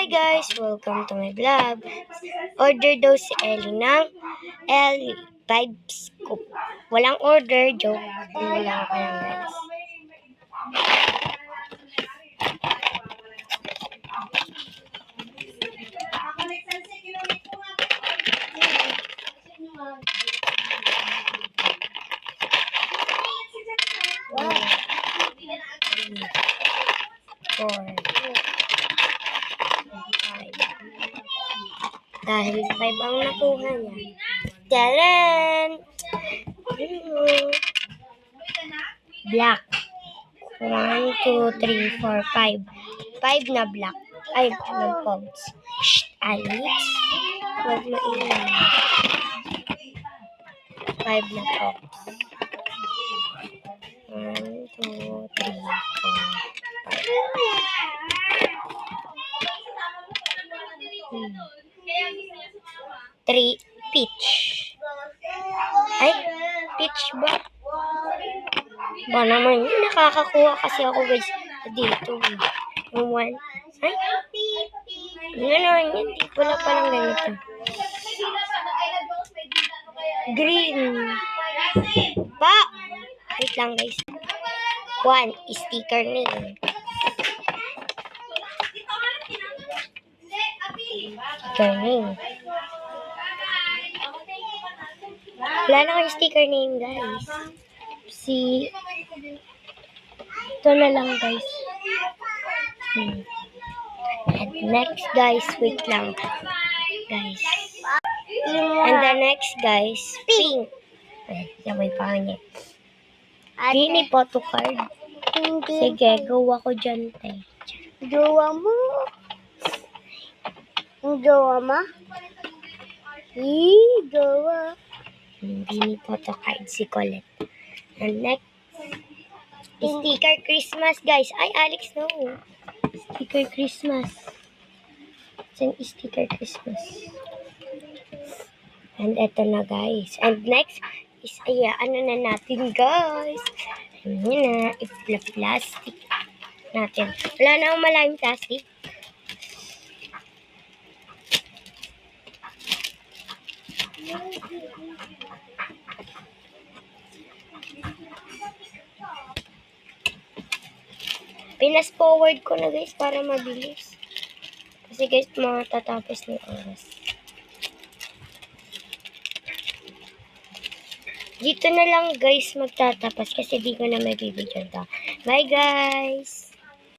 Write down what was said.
Hi guys! Welcome to my vlog. Order daw si Ellie ng L5 scoop. Walang order, joke. Hindi lang ako lang guys. Wow. 4, 5. Dahil 5 ang nakuha niya. Taran! Black. 1, 2, 3, 4, 5. 5 na black. Ay, ng pogs. Shh, Alex. Huwag mo ilan. 5 na pogs. 1, 2, 3, 4, 5. 3 peach. Ay, peach ba? Ba naman yun, nakakakuha kasi ako guys dito. Yung 1. Ay, gano'n yun. Wala palang ganito. Green. Pa! Wait lang guys. 1, sticker name. Sticker name. Wala na kayong sticker name guys. Ito na lang guys. And next guys, wait lang. Guys. And the next guys, pink. Ay, sabay pa niya. Hindi photo card. Sige, go ako dyan, te. Gawa mo. Gawa mo? Gawa. Hindi photo card si Colette. And next, sticker Christmas, guys. Ay, Alex, no. Sticker Christmas. Saan sticker Christmas? And eto na, guys. And next is, ano na natin, guys. Ano na, plastic natin. Wala na akong maraming plastic. Pinas forward ko na guys para mabilis. Kasi guys, matatapos ng oras. Dito na lang guys magtatapos kasi di ko na mabibigyan to. Bye guys!